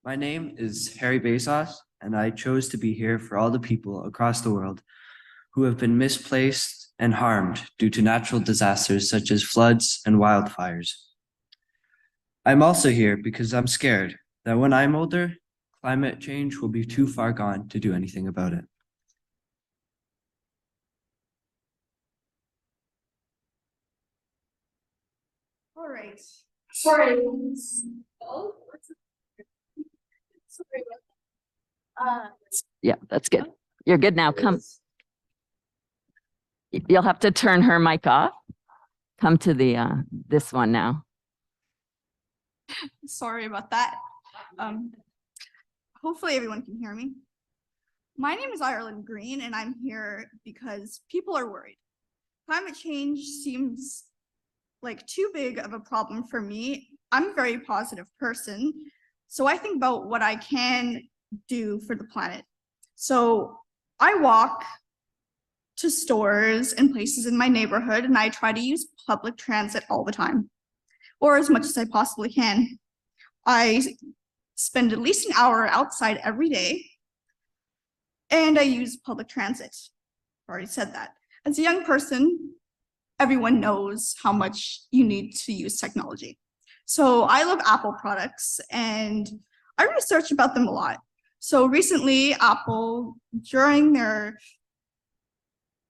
My name is Harry Bezos, and I chose to be here for all the people across the world who have been misplaced and harmed due to natural disasters such as floods and wildfires. I'm also here because I'm scared that when I'm older, climate change will be too far gone to do anything about it. All right. Sorry. Sorry. Yeah, that's good. You're good now. Come. You'll have to turn her mic off. Come to the this one now. Sorry about that. Hopefully everyone can hear me. My name is Ireland Green, and I'm here because people are worried. Climate change seems like too big of a problem for me. I'm a very positive person, so I think about what I can do for the planet. So I walk to stores and places in my neighborhood, and I try to use public transit all the time, or as much as I possibly can. I spend at least an hour outside every day, and I use public transit. I've already said that. As a young person, everyone knows how much you need to use technology. So I love Apple products, and I research about them a lot. So recently, Apple, during their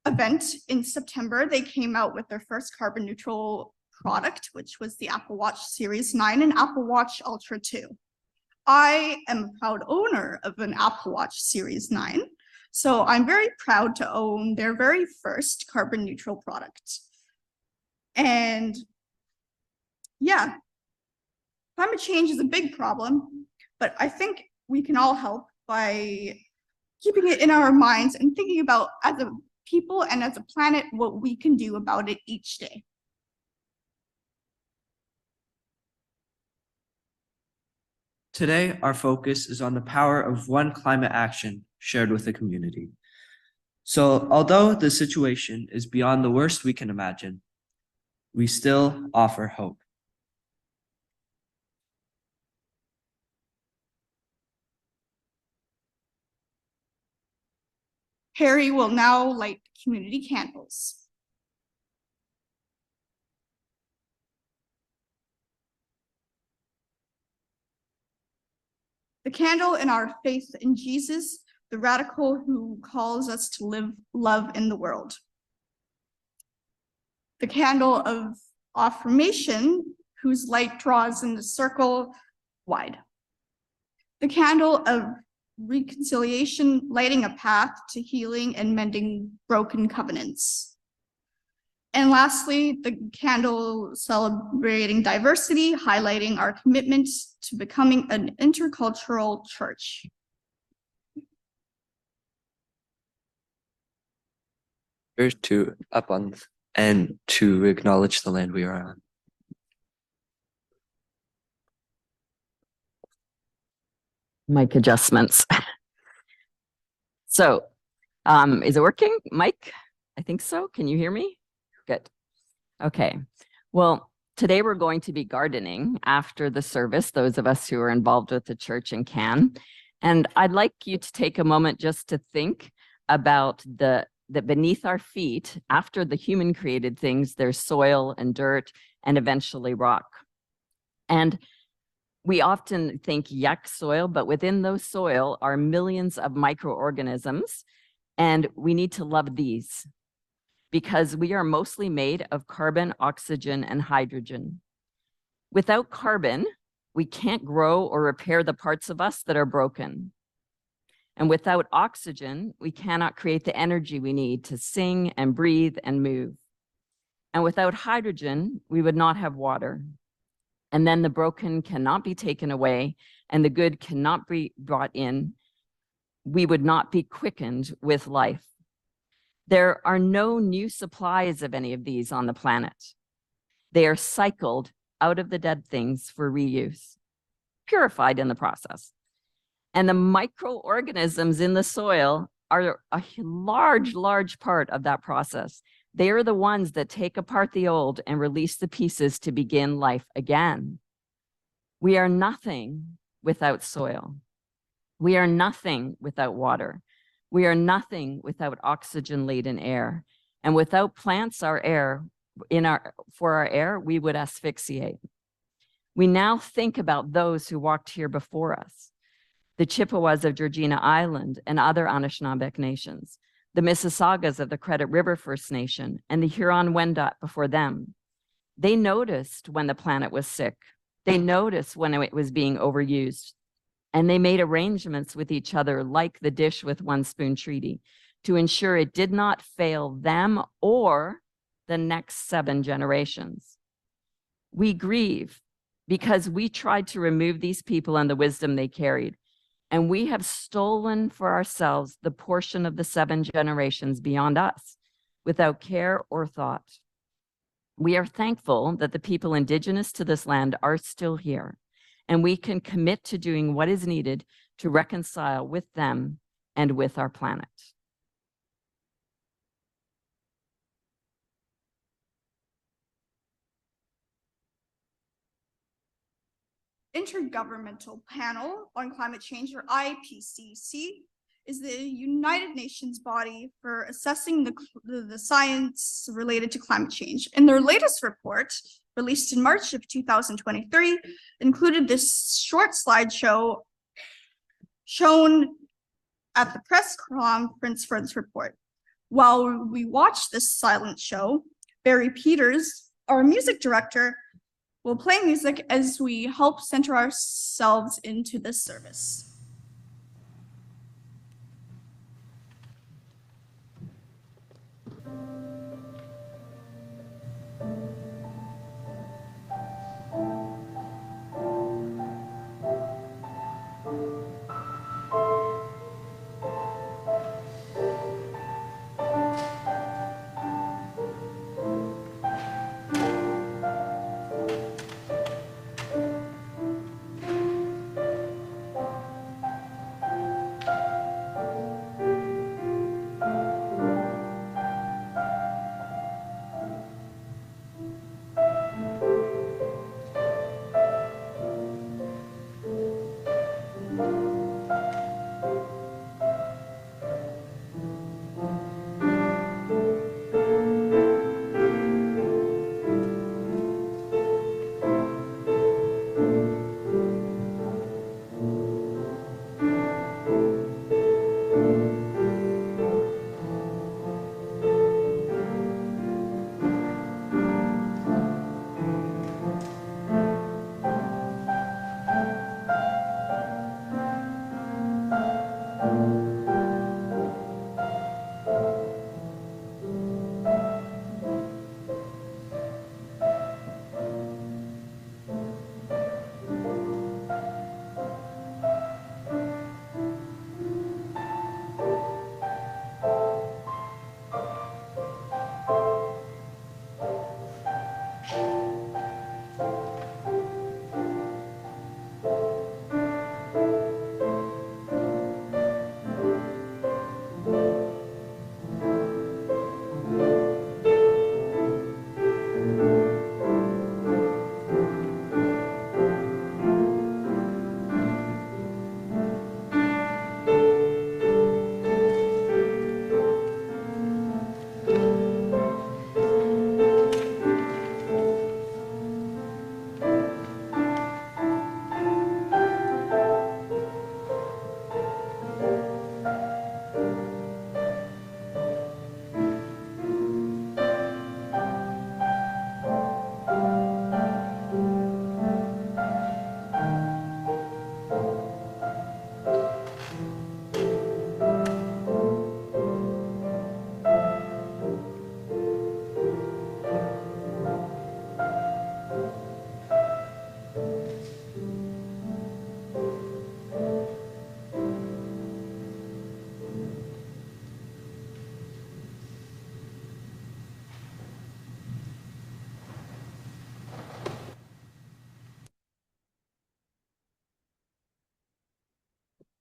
event in September, they came out with their first carbon neutral product, which was the Apple Watch Series 9 and Apple Watch Ultra 2. I am a proud owner of an Apple Watch Series 9, so I'm very proud to own their very first carbon neutral product. And yeah, climate change is a big problem, but I think we can all help by keeping it in our minds and thinking about, as a people and as a planet, what we can do about it each day. Today, our focus is on the power of one climate action shared with the community. So, although the situation is beyond the worst we can imagine, we still offer hope. Harry will now light community candles. The candle in our faith in Jesus, the radical who calls us to live love in the world. The candle of affirmation, whose light draws in the circle wide. The candle of reconciliation, lighting a path to healing and mending broken covenants. And lastly, the candle celebrating diversity, highlighting our commitment to becoming an intercultural church. Here's to up on and to acknowledge the land we are on. Mic adjustments. So, is it working, Mike? I think so. Can you hear me? Good. Okay. Well, today we're going to be gardening after the service, those of us who are involved with the church and can. And I'd like you to take a moment just to think about that beneath our feet, after the human created things, there's soil and dirt and eventually rock. And we often think yuck soil, but within those soil are millions of microorganisms, and we need to love these because we are mostly made of carbon, oxygen, and hydrogen. Without carbon, we can't grow or repair the parts of us that are broken. And without oxygen, we cannot create the energy we need to sing and breathe and move. And without hydrogen, we would not have water. And then the broken cannot be taken away, and the good cannot be brought in. We would not be quickened with life. There are no new supplies of any of these on the planet. They are cycled out of the dead things for reuse, purified in the process. And the microorganisms in the soil are a large part of that process. They are the ones that take apart the old and release the pieces to begin life again. We are nothing without soil. We are nothing without water. We are nothing without oxygen-laden air. And without plants, for our air, we would asphyxiate. We now think about those who walked here before us, the Chippewas of Georgina Island and other Anishinaabeg nations, the Mississaugas of the Credit River First Nation, and the Huron-Wendat before them. They noticed when the planet was sick. They noticed when it was being overused. And they made arrangements with each other, like the dish with one spoon treaty, to ensure it did not fail them or the next 7 generations. We grieve because we tried to remove these people and the wisdom they carried, and we have stolen for ourselves the portion of the 7 generations beyond us without care or thought. We are thankful that the people indigenous to this land are still here, and we can commit to doing what is needed to reconcile with them and with our planet. Intergovernmental Panel on Climate Change, or IPCC, is the United Nations body for assessing the science related to climate change. And their latest report, released in March of 2023, included this short slideshow shown at the press conference for this report. While we watch this silent show, Barry Peters, our music director, will play music as we help center ourselves into this service.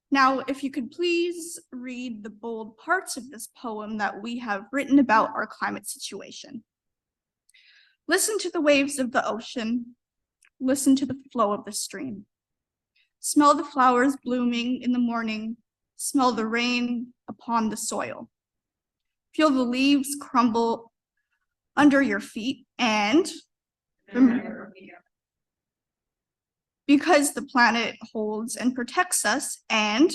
Now, if you could please read the bold parts of this poem that we have written about our climate situation. Listen to the waves of the ocean. Listen to the flow of the stream. Smell the flowers blooming in the morning. Smell the rain upon the soil. Feel the leaves crumble under your feet and remember, because the planet holds and protects us and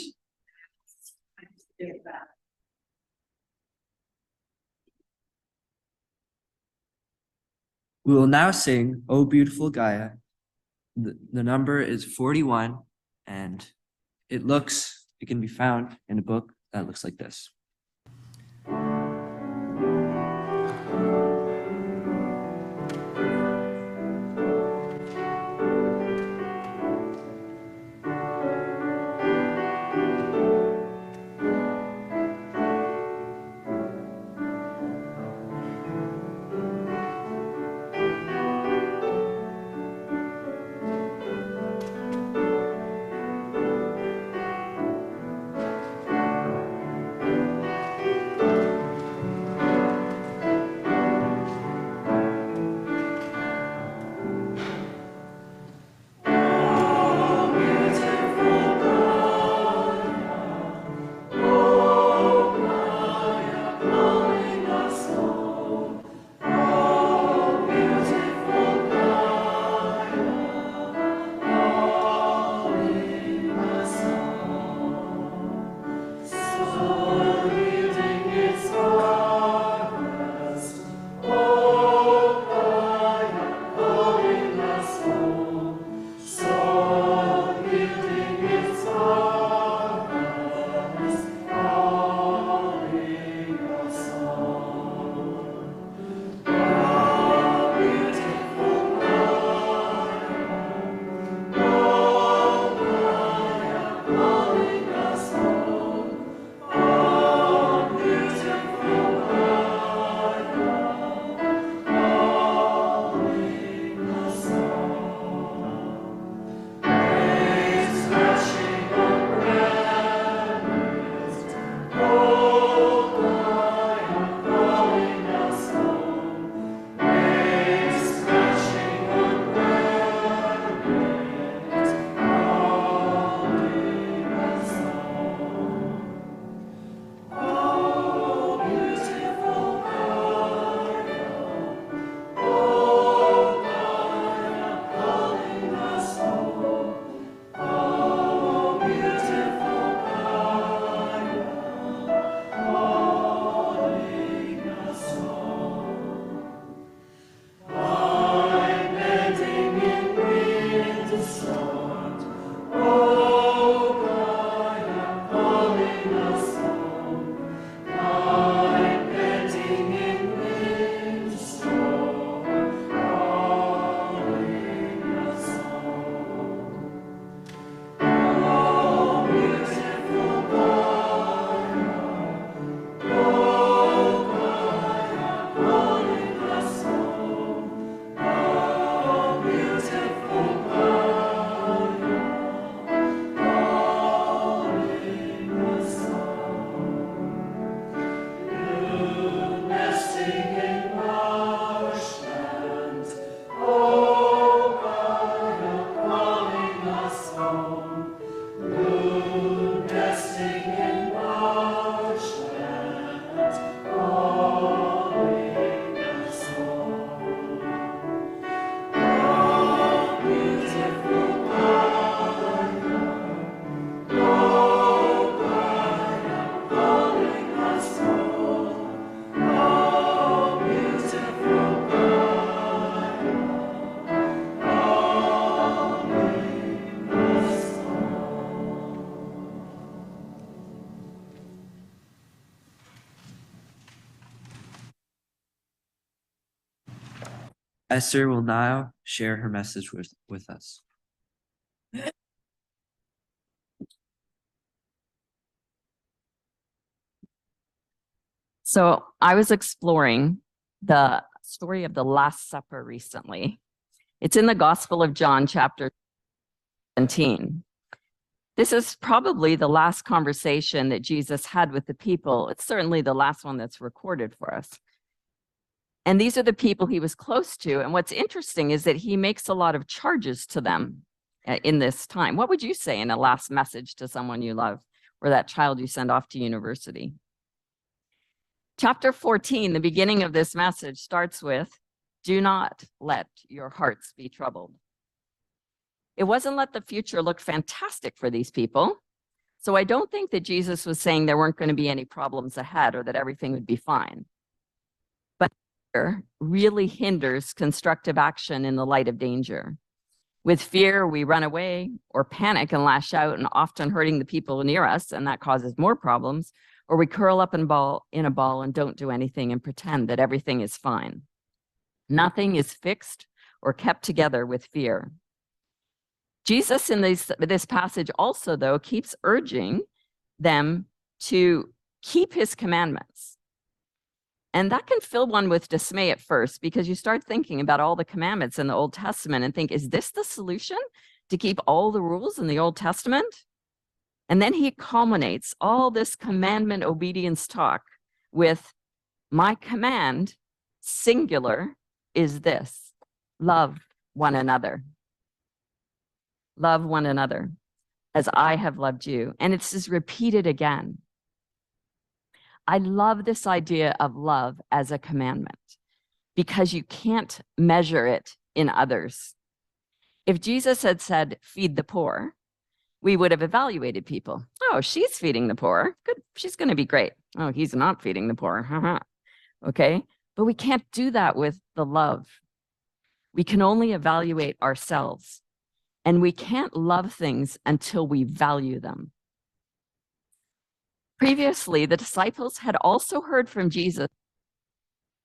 We will now sing "O Beautiful Gaia." The number is 41, and it can be found in a book that looks like this. Esther will now share her message with us. So I was exploring the story of the Last Supper recently. It's in the Gospel of John, chapter 17. This is probably the last conversation that Jesus had with the people. It's certainly the last one that's recorded for us. And these are the people he was close to. And what's interesting is that he makes a lot of charges to them. in this time? What would you say in a last message to someone you love or that child you send off to university? Chapter 14, the beginning of this message starts with, do not let your hearts be troubled. It wasn't let the future look fantastic for these people. So I don't think that Jesus was saying there weren't going to be any problems ahead or that everything would be fine. But fear really hinders constructive action in the light of danger. With fear, we run away or panic and lash out, and often hurting the people near us, and that causes more problems. Or we curl up in a ball and don't do anything and pretend that everything is fine. Nothing is fixed or kept together with fear. Jesus in this passage also, though, keeps urging them to keep his commandments. And that can fill one with dismay at first, because you start thinking about all the commandments in the Old Testament and think, is this the solution to keep all the rules in the Old Testament? And then he culminates all this commandment obedience talk with, my command, singular, is this: love one another. Love one another as I have loved you. And it's just repeated again. I love this idea of love as a commandment because you can't measure it in others. If Jesus had said, feed the poor, we would have evaluated people. Oh, she's feeding the poor. Good. She's going to be great. Oh, he's not feeding the poor. Okay. But we can't do that with the love. We can only evaluate ourselves. And we can't love things until we value them. Previously, the disciples had also heard from Jesus.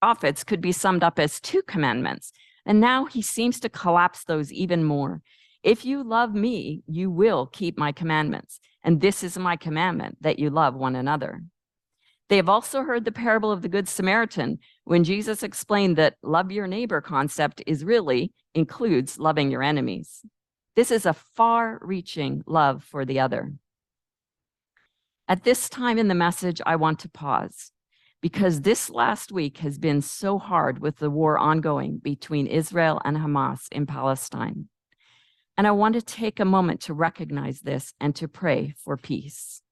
Prophets could be summed up as 2 commandments. And now he seems to collapse those even more. If you love me, you will keep my commandments. And this is my commandment, that you love one another. They have also heard the parable of the Good Samaritan, when Jesus explained that love your neighbor concept includes loving your enemies. This is a far-reaching love for the other. At this time in the message, I want to pause, because this last week has been so hard with the war ongoing between Israel and Hamas in Palestine. And I want to take a moment to recognize this and to pray for peace.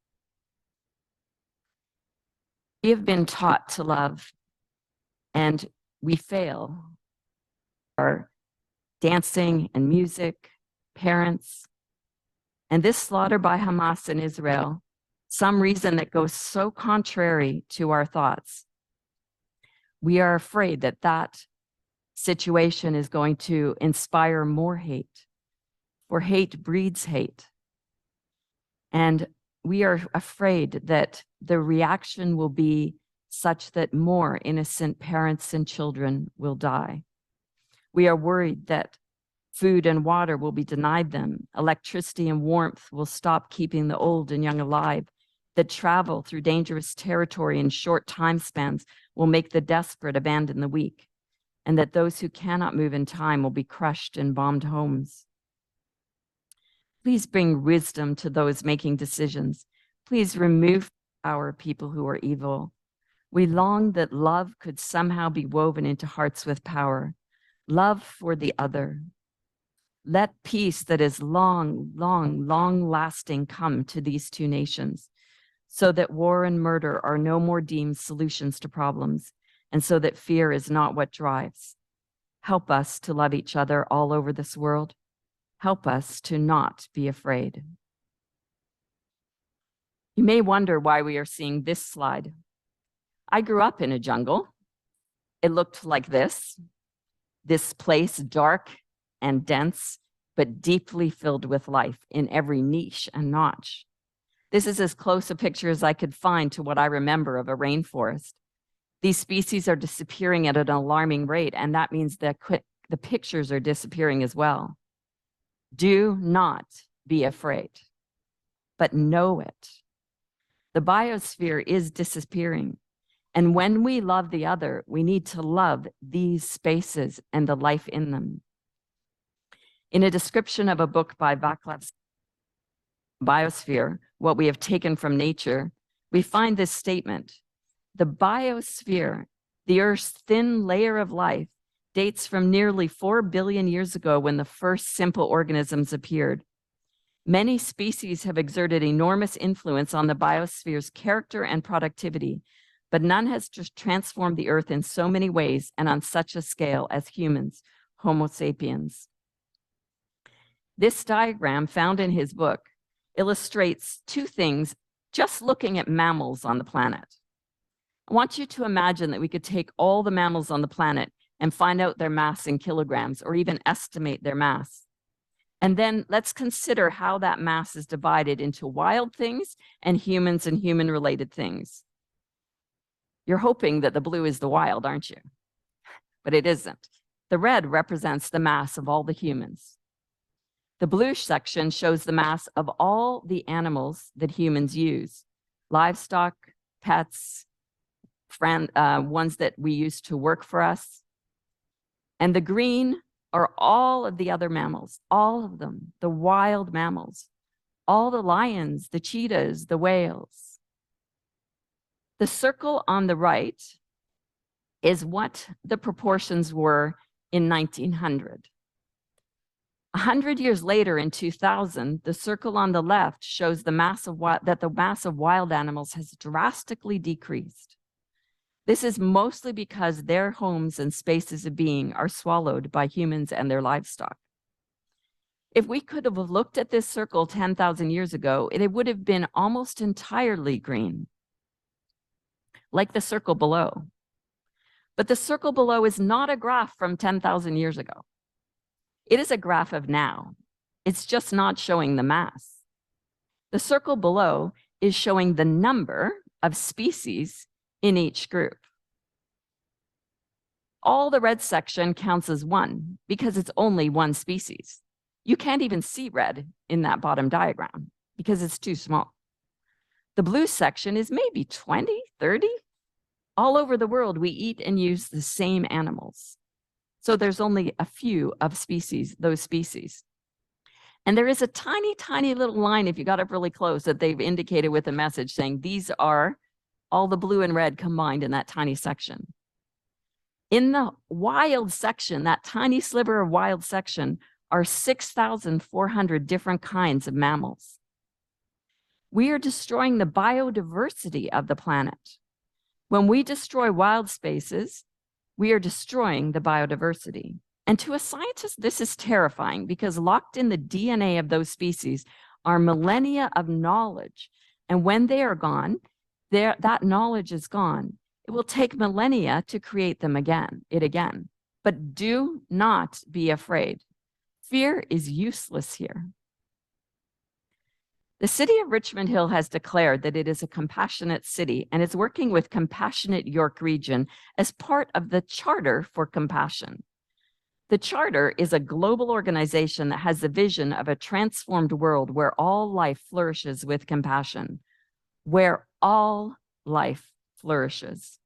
We have been taught to love, and we fail. Our dancing and music, parents, and this slaughter by Hamas in Israel, some reason that goes so contrary to our thoughts. We are afraid that that situation is going to inspire more hate, for hate breeds hate. And we are afraid that the reaction will be such that more innocent parents and children will die. We are worried that food and water will be denied them. Electricity and warmth will stop keeping the old and young alive. That travel through dangerous territory in short time spans will make the desperate abandon the weak. And that those who cannot move in time will be crushed in bombed homes. Please bring wisdom to those making decisions. Please remove our people who are evil. We long that love could somehow be woven into hearts with power. Love for the other. Let peace that is long lasting come to these 2 nations, so that war and murder are no more deemed solutions to problems, and so that fear is not what drives. Help us to love each other all over this world. Help us to not be afraid. You may wonder why we are seeing this slide. I grew up in a jungle. It looked like this place, dark and dense, but deeply filled with life in every niche and notch. This is as close a picture as I could find to what I remember of a rainforest. These species are disappearing at an alarming rate, and that means that the pictures are disappearing as well. Do not be afraid, but know it. The biosphere is disappearing. And when we love the other, we need to love these spaces and the life in them. In a description of a book by Vaclav Biosphere, What We Have Taken from Nature, we find this statement: the biosphere, the Earth's thin layer of life, dates from nearly 4 billion years ago when the first simple organisms appeared. Many species have exerted enormous influence on the biosphere's character and productivity, but none has just transformed the Earth in so many ways and on such a scale as humans, Homo sapiens. This diagram, found in his book, illustrates two things just looking at mammals on the planet. I want you to imagine that we could take all the mammals on the planet and find out their mass in kilograms, or even estimate their mass. And then let's consider how that mass is divided into wild things and human-related things. You're hoping that the blue is the wild, aren't you? But it isn't. The red represents the mass of all the humans. The blue section shows the mass of all the animals that humans use, livestock, pets, ones that we use to work for us. And the green are all of the other mammals, all of them, the wild mammals, all the lions, the cheetahs, the whales. The circle on the right is what the proportions were in 1900. 100 years later, in 2000, the circle on the left shows the mass of wild animals has drastically decreased. This is mostly because their homes and spaces of being are swallowed by humans and their livestock. If we could have looked at this circle 10,000 years ago, it would have been almost entirely green, like the circle below. But the circle below is not a graph from 10,000 years ago. It is a graph of now. It's just not showing the mass. The circle below is showing the number of species in each group. All the red section counts as one because it's only one species. You can't even see red in that bottom diagram because it's too small. The blue section is maybe 20, 30. All over the world, we eat and use the same animals. So there's only a few of those species. And there is a tiny, tiny little line, if you got up really close, that they've indicated with a message saying these are all the blue and red combined in that tiny section. In the wild section, that tiny sliver of wild section, are 6,400 different kinds of mammals. We are destroying the biodiversity of the planet. When we destroy wild spaces, we are destroying the biodiversity. And to a scientist, this is terrifying because locked in the DNA of those species are millennia of knowledge. And when they are gone, that knowledge is gone. It will take millennia to create them again. But do not be afraid. Fear is useless here. The city of Richmond Hill has declared that it is a compassionate city and is working with Compassionate York Region as part of the Charter for Compassion. The Charter is a global organization that has the vision of a transformed world where all life flourishes with compassion, where all life flourishes.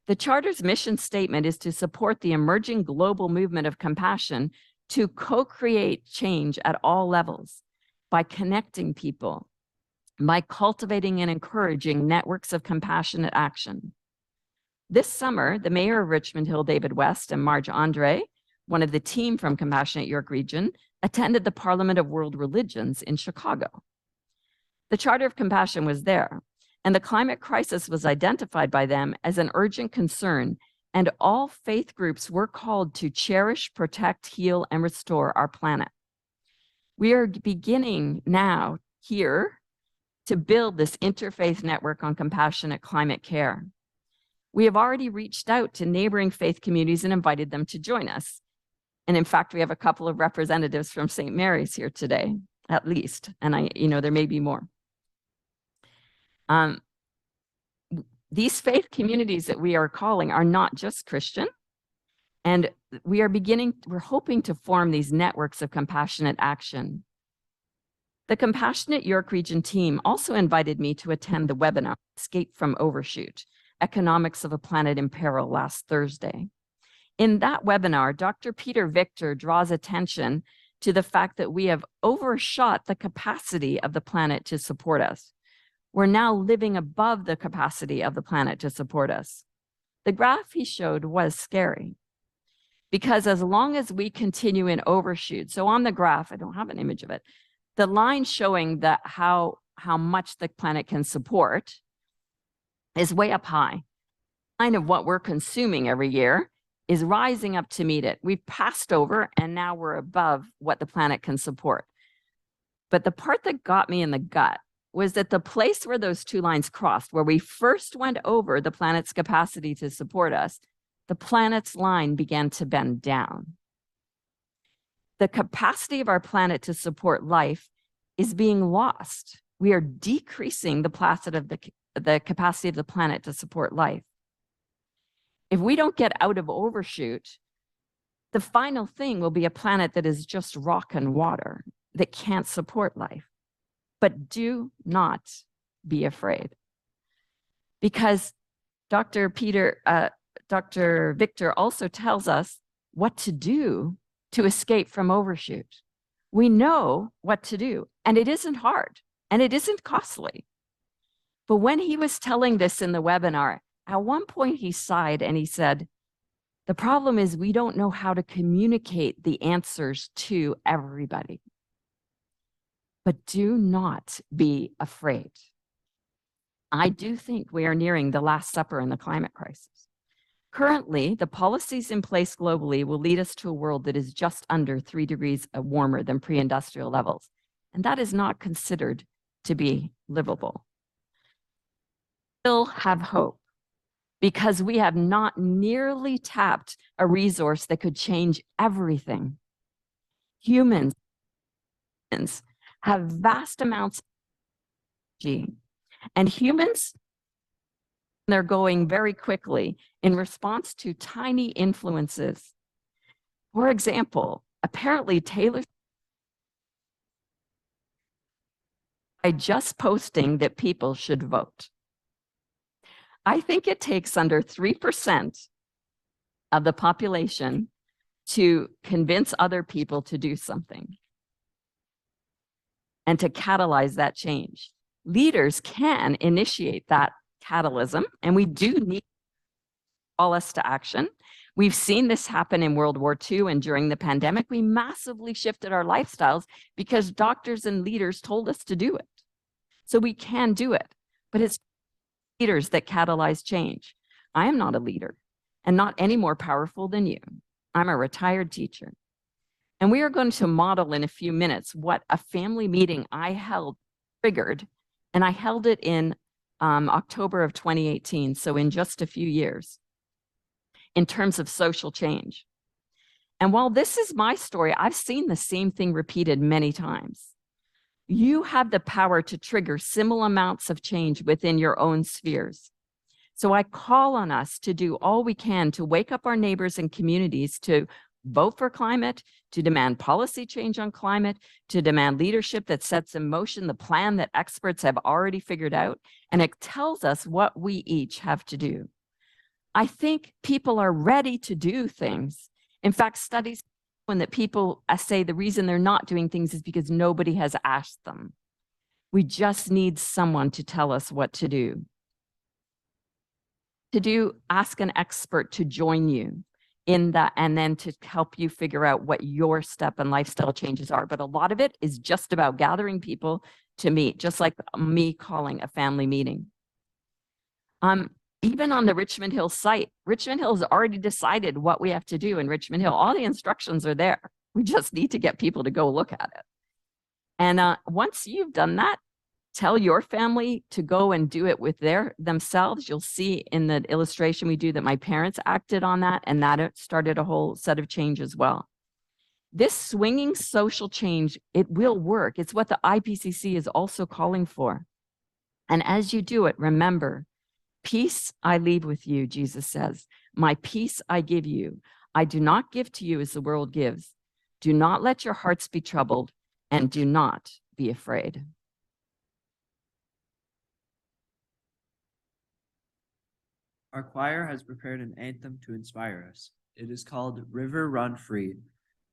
The Charter's mission statement is to support the emerging global movement of compassion to co-create change at all levels, by connecting people, by cultivating and encouraging networks of compassionate action. This summer, the mayor of Richmond Hill, David West, and Marge Andre, one of the team from Compassionate York Region, attended the Parliament of World Religions in Chicago. The Charter of Compassion was there, and the climate crisis was identified by them as an urgent concern, and all faith groups were called to cherish, protect, heal, and restore our planet. We are beginning now here to build this interfaith network on compassionate climate care. We have already reached out to neighboring faith communities and invited them to join us. And in fact, we have a couple of representatives from St. Mary's here today, at least. And there may be more. These faith communities that we are calling are not just Christian. And we're hoping to form these networks of compassionate action. The Compassionate York Region team also invited me to attend the webinar, Escape from Overshoot, Economics of a Planet in Peril, last Thursday. In that webinar, Dr. Peter Victor draws attention to the fact that we have overshot the capacity of the planet to support us. We're now living above the capacity of the planet to support us. The graph he showed was scary. Because as long as we continue in overshoot, so on the graph, I don't have an image of it, the line showing that how much the planet can support is way up high. Kind of what we're consuming every year is rising up to meet it. We've passed over and now we're above what the planet can support. But the part that got me in the gut was that the place where those two lines crossed, where we first went over the planet's capacity to support us, the planet's line began to bend down. The capacity of our planet to support life is being lost. We are decreasing the capacity of the planet to support life. If we don't get out of overshoot, the final thing will be a planet that is just rock and water that can't support life. But do not be afraid, because Dr. Victor also tells us what to do to escape from overshoot. We know what to do, and it isn't hard, and it isn't costly. But when he was telling this in the webinar, at one point he sighed and he said, the problem is we don't know how to communicate the answers to everybody. But do not be afraid. I do think we are nearing the last supper in the climate crisis. Currently, the policies in place globally will lead us to a world that is just under 3 degrees warmer than pre-industrial levels. And that is not considered to be livable. Still have hope, because we have not nearly tapped a resource that could change everything. Humans have vast amounts of energy, and humans, they're going very quickly in response to tiny influences. For example, apparently Taylor, by just posting that people should vote. I think it takes under 3% of the population to convince other people to do something and to catalyze that change. Leaders can initiate that catalysm, and we do need all us to action. We've seen this happen in World War II, and during the pandemic, we massively shifted our lifestyles because doctors and leaders told us to do it. So we can do it, but it's leaders that catalyze change. I am not a leader and not any more powerful than you. I'm a retired teacher. And we are going to model in a few minutes what a family meeting I held triggered, and I held it in October of 2018, so in just a few years, in terms of social change. And while this is my story, I've seen the same thing repeated many times. You have the power to trigger similar amounts of change within your own spheres. So I call on us to do all we can to wake up our neighbors and communities to vote for climate, to demand policy change on climate, to demand leadership that sets in motion the plan that experts have already figured out, and it tells us what we each have to do. I think people are ready to do things. In fact, studies show that people say the reason they're not doing things is because nobody has asked them. We just need someone to tell us what to do. Ask an expert to join you in that, and then to help you figure out what your step and lifestyle changes are. But a lot of it is just about gathering people to meet, just like me calling a family meeting. Even on the Richmond Hill site, Richmond Hill has already decided what we have to do in Richmond Hill. All the instructions are there. We just need to get people to go look at it. And once you've done that, tell your family to go and do it with themselves. You'll see in the illustration we do that my parents acted on that, and that started a whole set of change as well. This swinging social change, it will work. It's what the IPCC is also calling for. And as you do it, remember, peace I leave with you, Jesus says. My peace I give you. I do not give to you as the world gives. Do not let your hearts be troubled, and do not be afraid. Our choir has prepared an anthem to inspire us. It is called River Run Free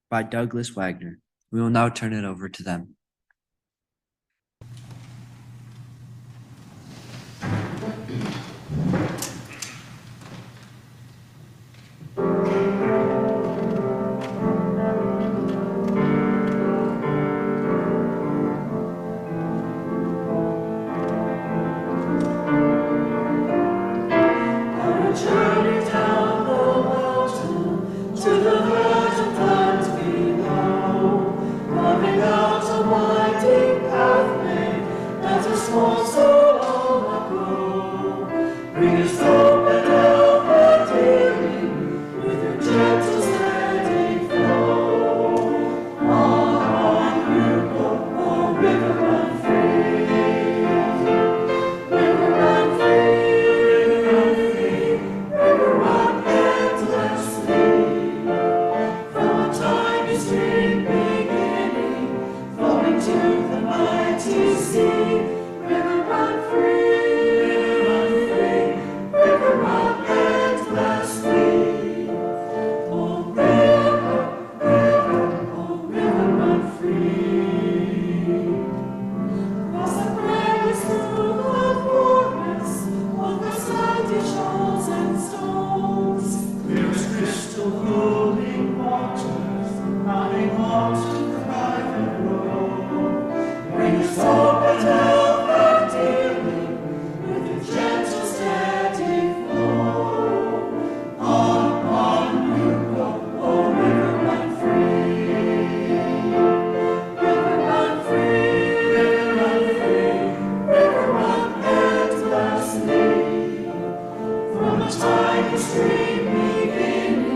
by Douglas Wagner. We will now turn it over to them. mighty sea. River run free, river run endlessly. Oh river run free. Cross the grass through the forest, over sandy shoals and stones. Clear as crystal rolling waters, running on to private road. Bring us hope and health and healing, with your gentle steady flow. On you go, oh river run free. River run free, river run endlessly. From a tiny stream beginning,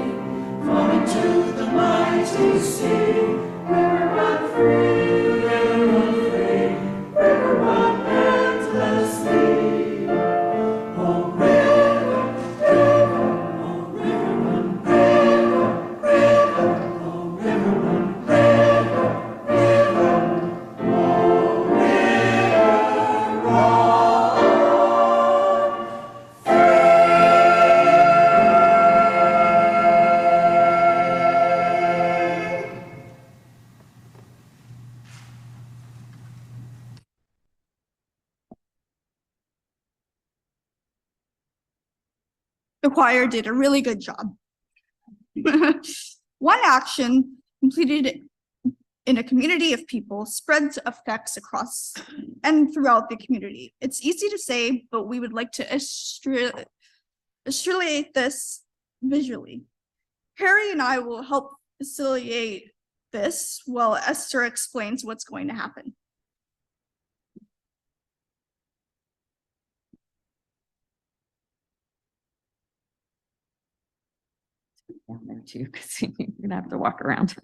flowing to the mighty sea. River run free, river run endlessly. Oh river, oh river run, oh river run, oh river run. The choir did a really good job. One action completed in a community of people spreads effects across and throughout the community. It's easy to say, but we would like to illustrate this visually. Harry and I will help facilitate this while Esther explains what's going to happen. Down there too, because you're gonna have to walk around.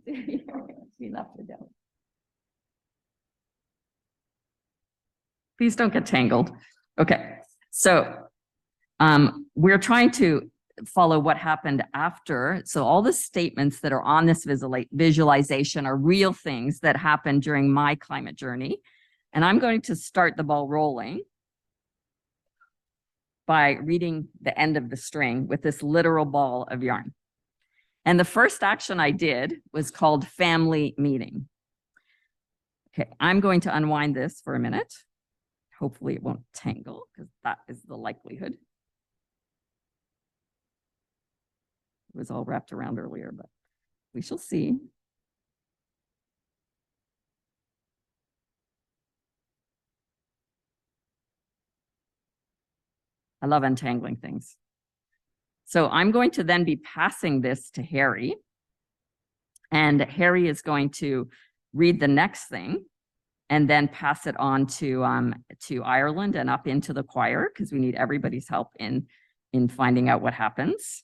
We left it down. Please don't get tangled. Okay, so we're trying to follow what happened after. So all the statements that are on this visualization are real things that happened during my climate journey. And I'm going to start the ball rolling by reading the end of the string with this literal ball of yarn. And the first action I did was called family meeting. Okay, I'm going to unwind this for a minute. Hopefully it won't tangle, because that is the likelihood. It was all wrapped around earlier, but we shall see. I love untangling things. So I'm going to then be passing this to Harry. And Harry is going to read the next thing and then pass it on to Ireland and up into the choir, because we need everybody's help in finding out what happens.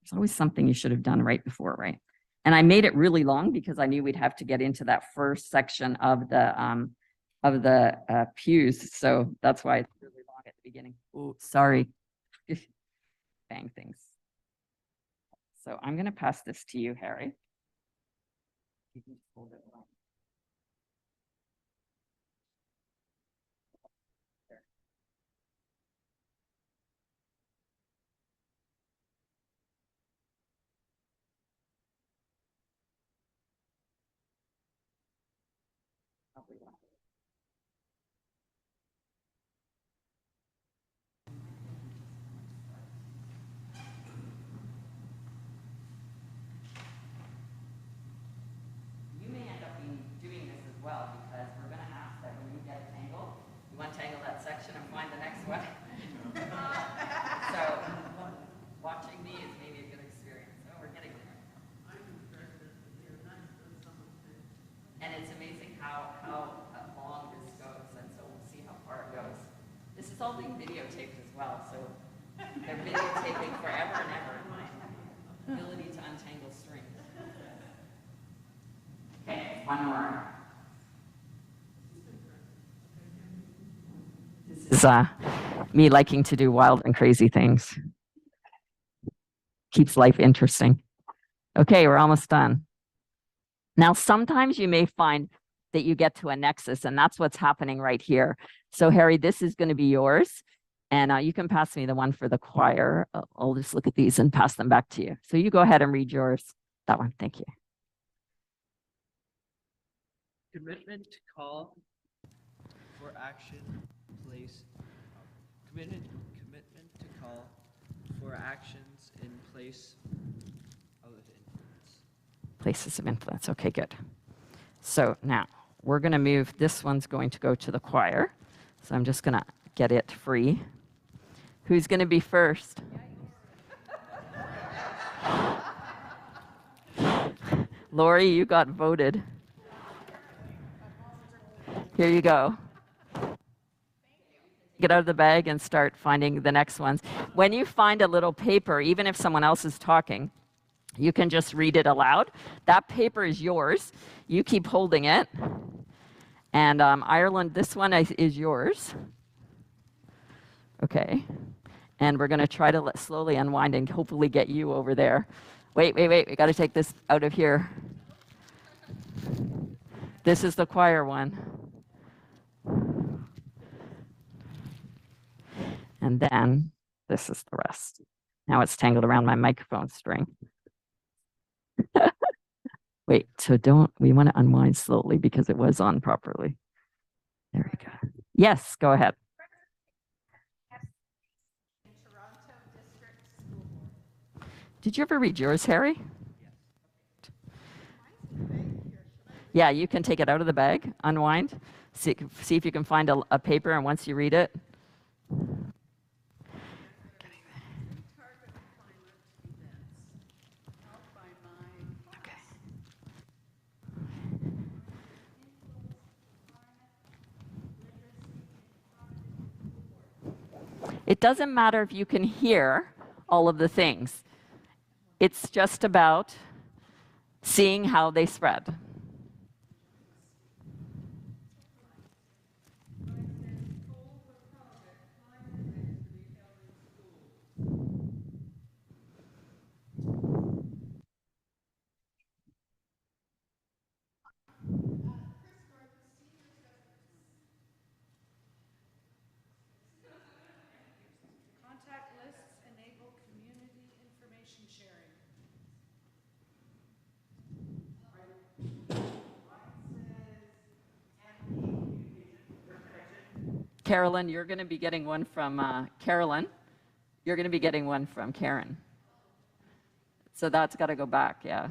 There's always something you should have done right before, right? And I made it really long because I knew we'd have to get into that first section of the pews. So that's why it's really long at the beginning. Oh, sorry. Bang things. So I'm going to pass this to you, Harry. You can just hold it along. You may end up doing this as well, because we're going to ask that when you get a tangle, you untangle that section and find the next one. So watching me is maybe a good experience. Oh, we're getting there. And it's amazing how long this goes, and so we'll see how far it goes. This is all being videotaped as well, so they're videotaping forever and ever my ability to untangle strings. Okay, one more. This is me liking to do wild and crazy things. Keeps life interesting. Okay, we're almost done. Now, sometimes you may find that you get to a nexus, and that's what's happening right here. So Harry, this is going to be yours. And you can pass me the one for the choir. I'll just look at these and pass them back to you. So you go ahead and read yours. That one, thank you. Commitment to call for action, place. Commitment to call for actions in place of influence. Places of influence. Okay, good. So now we're going to move. This one's going to go to the choir. So I'm just going to get it free. Who's going to be first? Lori, you got voted. Here you go. Get out of the bag and start finding the next ones. When you find a little paper, even if someone else is talking, you can just read it aloud. That paper is yours. You keep holding it. And Ireland, this one is yours. Okay. And we're going to try to slowly unwind and hopefully get you over there. Wait. We got to take this out of here. This is the choir one. And then this is the rest. Now it's tangled around my microphone string. Wait, so we want to unwind slowly because it was on properly. There we go. Yes, go ahead. Did you ever read yours, Harry? Yeah, you can take it out of the bag, unwind, see if you can find a paper, and once you read it. Okay. It doesn't matter if you can hear all of the things. It's just about seeing how they spread. Contact lists enable community information sharing. Carolyn, you're going to be getting one from Carolyn. You're going to be getting one from Karen. So that's got to go back, yeah.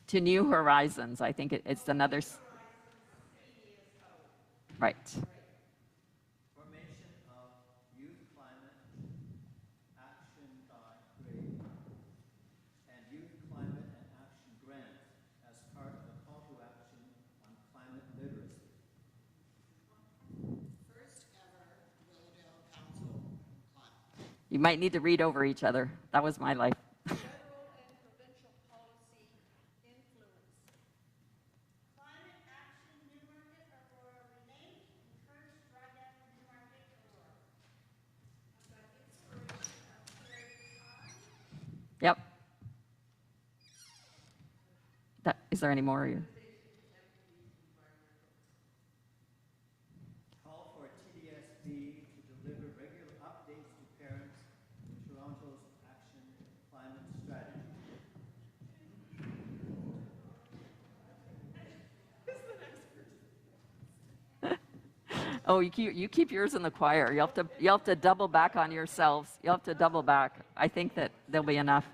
To New Horizons, I think it's another. Right. Formation of Youth Climate Action Grade and Youth Climate and Action Grant as part of a call to action on climate literacy. First ever Rhodale Council climate. You might need to read over each other. That was my life. Federal and provincial policy influence. Climate Action Newmarket Aurora renamed, encourage dry down Newmarket Aurora. Inspiration of Terry. Yep. Is there any more? Call for TDSB to deliver regular updates to parents in Toronto's Action Climate Strategy. Oh, you keep yours in the choir. You have to double back on yourselves. You'll have to double back. I think that there'll be enough.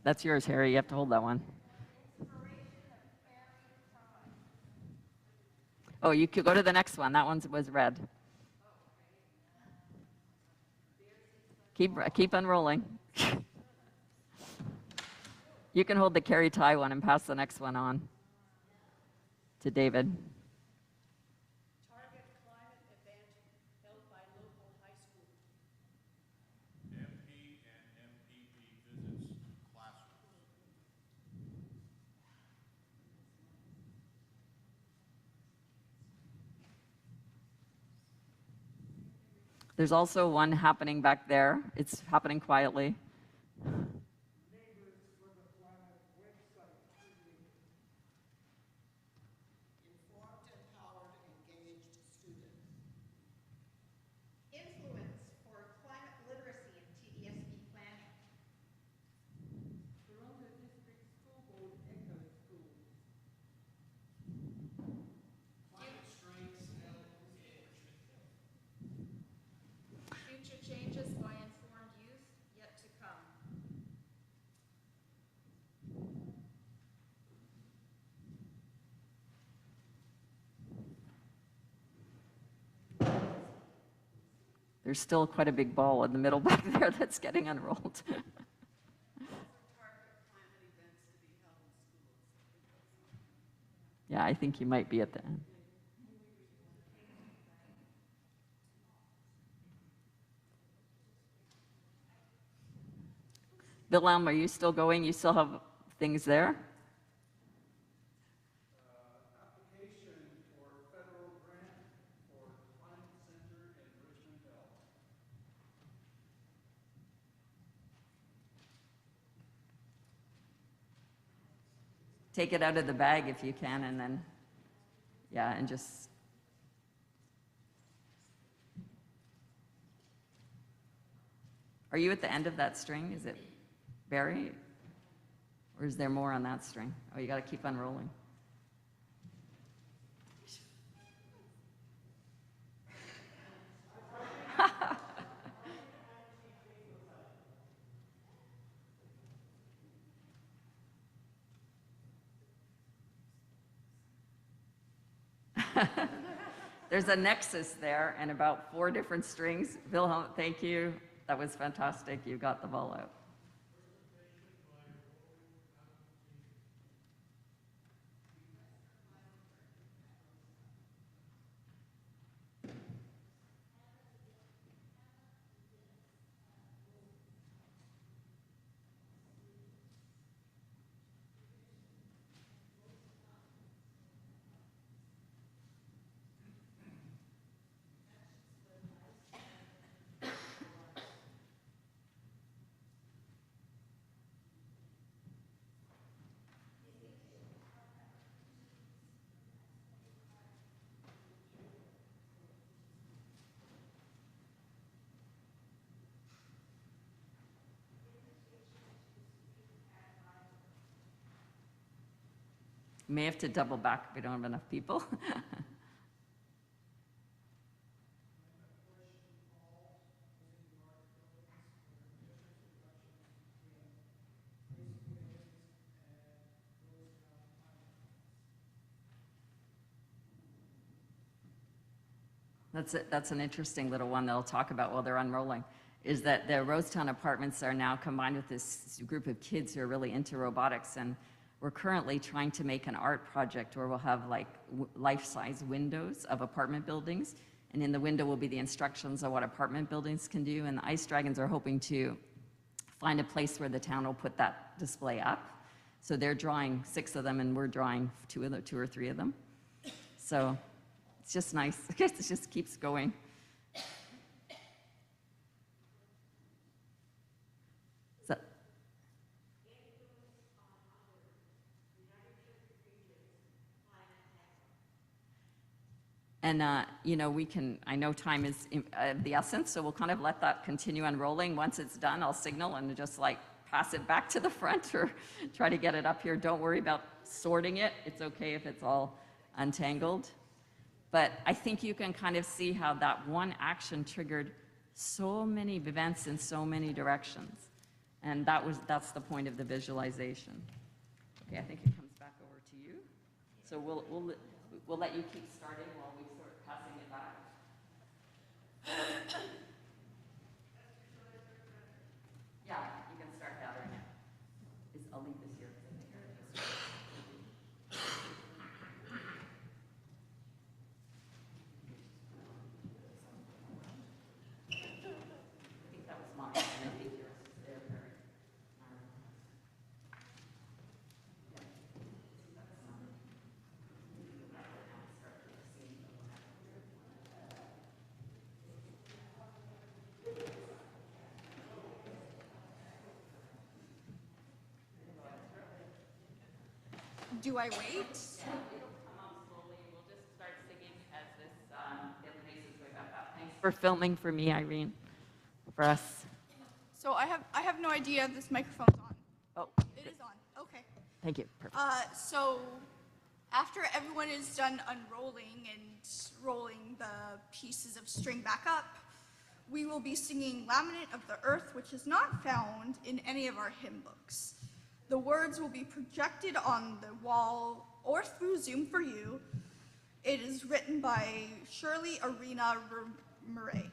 That's yours, Harry. You have to hold that one. Oh, you could go to the next one. That one was red. Keep unrolling. You can hold the carry tie one and pass the next one on to David. Target climate event held by local high school. MP and MPP visits classrooms. There's also one happening back there. It's happening quietly. Informed, empowered, engaged students. Influence for climate literacy and TDSB planning. Toronto District School Board Echo Schools. Climate strengths and engagement. Future changes by informed youth yet to come. There's still quite a big ball in the middle back there that's getting unrolled. Yeah, I think you might be at the end. Wilhelm, are you still going? You still have things there? Application for federal grant for climate center in Richmond Hill. Take it out of the bag if you can, and then, yeah, and just. Are you at the end of that string? Is it Barry? Or is there more on that string? Oh, you got to keep unrolling. There's a nexus there and about 4 different strings. Wilhelm, thank you. That was fantastic. You got the ball out. You may have to double back if we don't have enough people. That's an interesting little one they'll talk about while they're unrolling, is that the Rosetown apartments are now combined with this group of kids who are really into robotics, and we're currently trying to make an art project where we'll have like life-size windows of apartment buildings, and in the window will be the instructions of what apartment buildings can do, and the Ice Dragons are hoping to find a place where the town will put that display up. So they're drawing 6 of them, and we're drawing 2 or 3 of them. So it's just nice. It just keeps going. So, and, you know, I know time is the essence, so we'll kind of let that continue unrolling. Once it's done, I'll signal and just like pass it back to the front or try to get it up here. Don't worry about sorting it. It's okay if it's all untangled. But I think you can kind of see how that one action triggered so many events in so many directions. And that's the point of the visualization. Okay, I think it comes back over to you. So we'll let you keep starting while we start passing it back. Yeah, you can start gathering it. I'll leave this here. do I wait? It'll come up slowly. We'll just start singing as this it makes its way back up. Thanks for filming for me, Irene, for us. So I have no idea if this microphone's on. Oh, It is on. Okay. thank you. Perfect. So after everyone is done unrolling and rolling the pieces of string back up, we will be singing Laminate of the Earth, which is not found in any of our hymn books. The words will be projected on the wall or through Zoom for you. It is written by Shirley Arena Murray.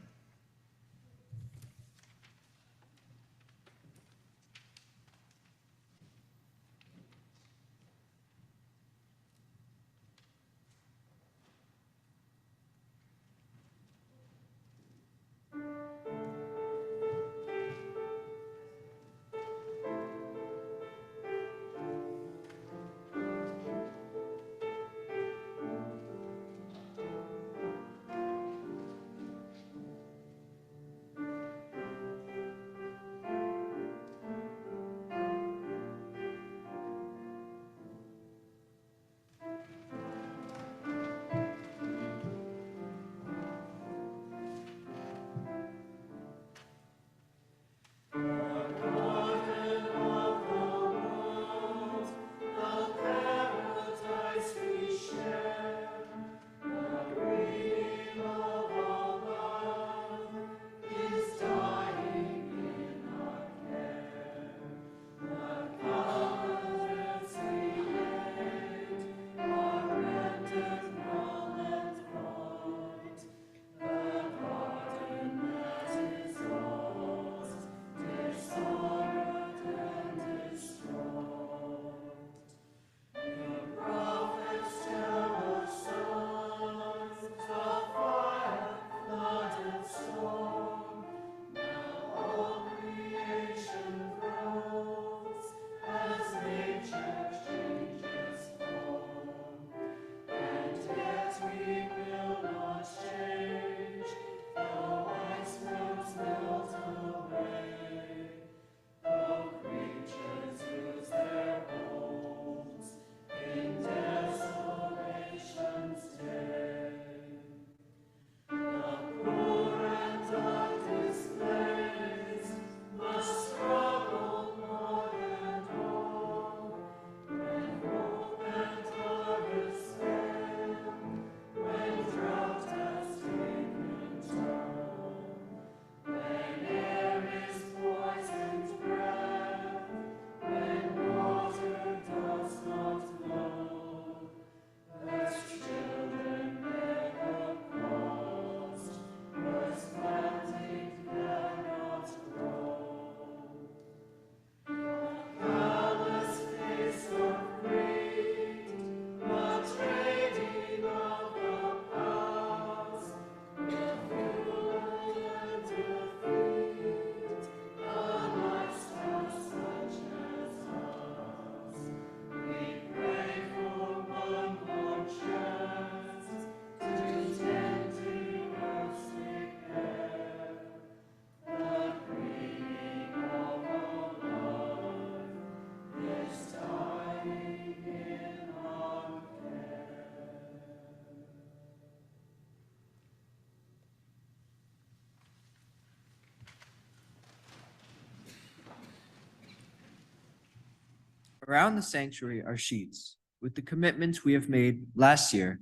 Around the sanctuary are sheets with the commitments we have made last year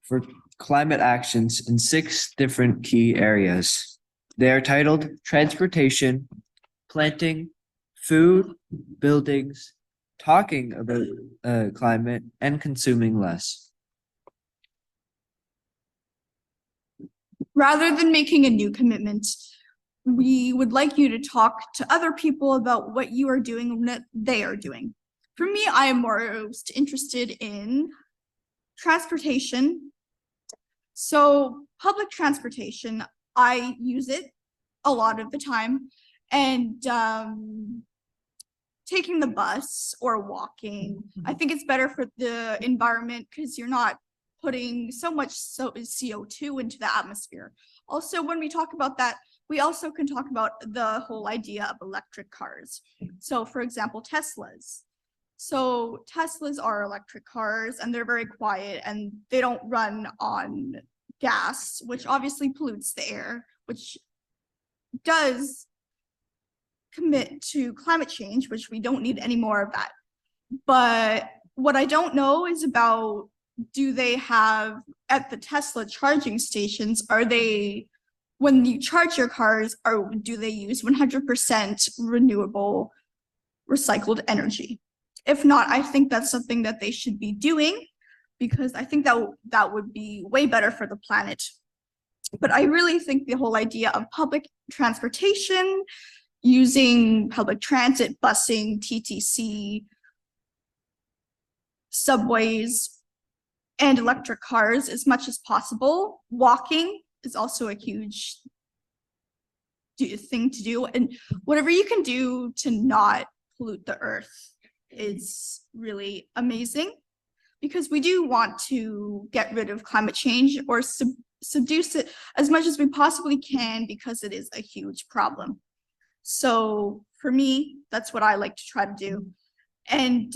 for climate actions in 6 different key areas. They are titled Transportation, Planting, Food, Buildings, Talking about Climate, and Consuming Less. Rather than making a new commitment, we would like you to talk to other people about what you are doing and what they are doing. For me, I am most interested in transportation. So public transportation, I use it a lot of the time, and taking the bus or walking, I think it's better for the environment because you're not putting so much CO2 into the atmosphere. Also, when we talk about that, we also can talk about the whole idea of electric cars. So for example, Teslas. So Teslas are electric cars and they're very quiet and they don't run on gas, which obviously pollutes the air, which does commit to climate change, which we don't need any more of that. But what I don't know is about, do they have at the Tesla charging stations, are they, when you charge your cars, or do they use 100% renewable recycled energy? If not, I think that's something that they should be doing, because I think that would be way better for the planet. But I really think the whole idea of public transportation, using public transit, busing, TTC, subways, and electric cars as much as possible. Walking is also a huge thing to do, and whatever you can do to not pollute the earth is really amazing, because we do want to get rid of climate change or subduce it as much as we possibly can, because it is a huge problem. So for me, that's what I like to try to do. And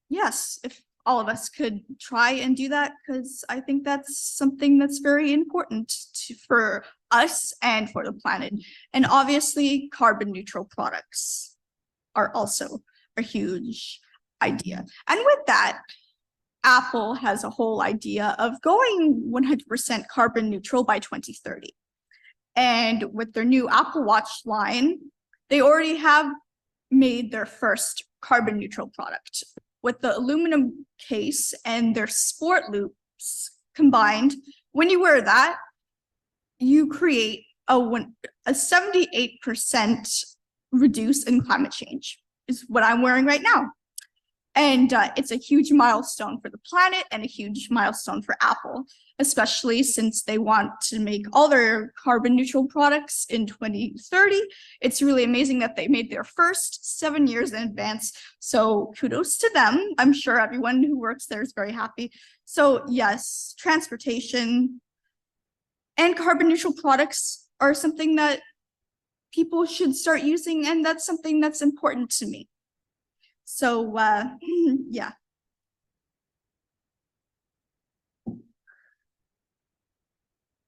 yes, if all of us could try and do that, because I think that's something that's very important for us and for the planet. And obviously, carbon neutral products are also a huge idea. And with that, Apple has a whole idea of going 100% carbon neutral by 2030. And with their new Apple Watch line, they already have made their first carbon neutral product. With the aluminum case and their sport loops combined, when you wear that, you create a 78% reduce in climate change, is what I'm wearing right now. And it's a huge milestone for the planet and a huge milestone for Apple, especially since they want to make all their carbon neutral products in 2030. It's really amazing that they made their first 7 years in advance. So kudos to them. I'm sure everyone who works there is very happy. So yes, transportation and carbon neutral products are something that people should start using, and that's something that's important to me. So, yeah.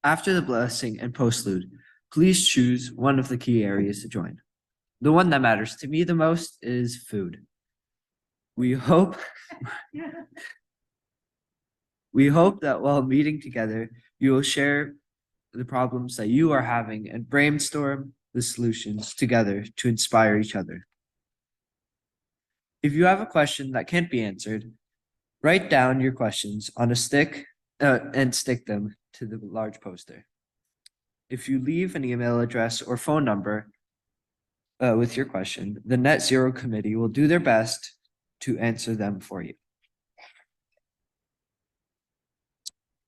After the blessing and postlude, please choose one of the key areas to join. The one that matters to me the most is food. We hope that while meeting together, you will share the problems that you are having and brainstorm the solutions together to inspire each other. If you have a question that can't be answered, write down your questions on a stick and stick them to the large poster. If you leave an email address or phone number with your question, the Net Zero Committee will do their best to answer them for you.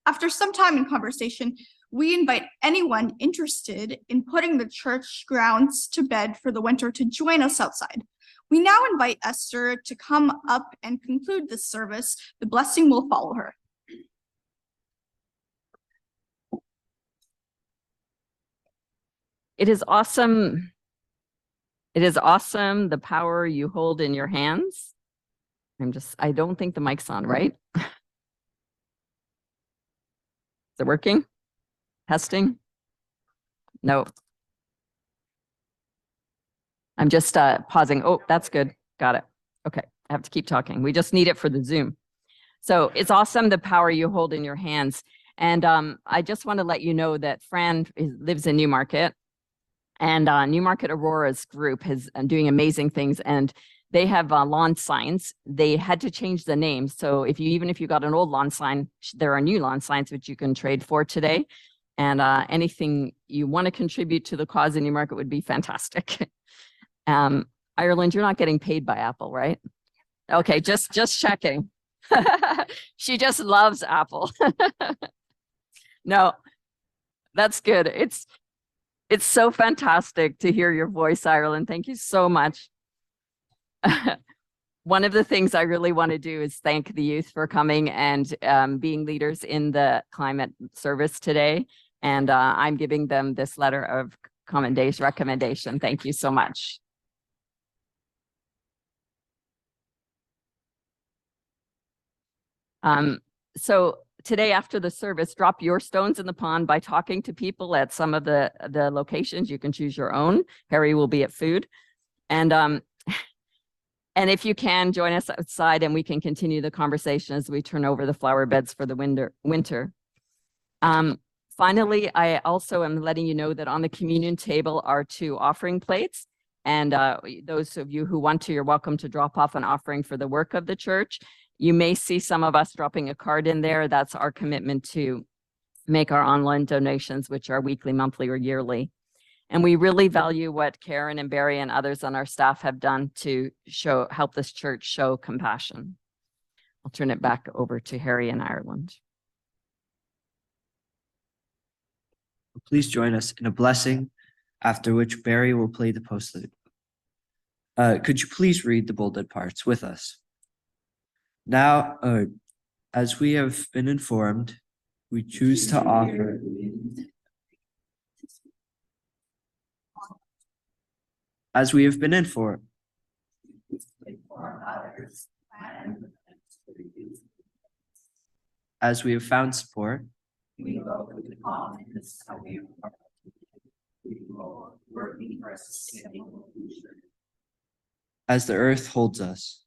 After some time in conversation, we invite anyone interested in putting the church grounds to bed for the winter to join us outside. We now invite Esther to come up and conclude this service. The blessing will follow her. It is awesome. It is awesome, the power you hold in your hands. I don't think the mic's on, right? Is it working? Testing? No. I'm just pausing. Oh, that's good. Got it. Okay, I have to keep talking. We just need it for the Zoom. So it's awesome, the power you hold in your hands. And I just want to let you know that Fran lives in Newmarket, and Newmarket Aurora's group is doing amazing things, and they have lawn signs. They had to change the name. So even if you got an old lawn sign, there are new lawn signs which you can trade for today. And anything you want to contribute to the cause in Newmarket would be fantastic. Ireland, you're not getting paid by Apple, right? Okay, just checking. She just loves Apple. No, that's good. It's so fantastic to hear your voice, Ireland. Thank you so much. One of the things I really want to do is thank the youth for coming and being leaders in the climate service today. And I'm giving them this letter of recommendation. Thank you so much. So today after the service, drop your stones in the pond by talking to people at some of the locations. You can choose your own. Harry will be at food. And if you can, join us outside and we can continue the conversation as we turn over the flower beds for the winter. Finally, I also am letting you know that on the communion table are 2 offering plates. And those of you who want to, you're welcome to drop off an offering for the work of the church. You may see some of us dropping a card in there. That's our commitment to make our online donations, which are weekly, monthly, or yearly. And we really value what Karen and Barry and others on our staff have done to help this church show compassion. I'll turn it back over to Harry in Ireland. Please join us in a blessing, after which Barry will play the postlude. Could you please read the bolded parts with us? Now, as we have been informed, we choose to offer as we have been informed. As we have found support, we will working for a sustainable future. As the earth holds us,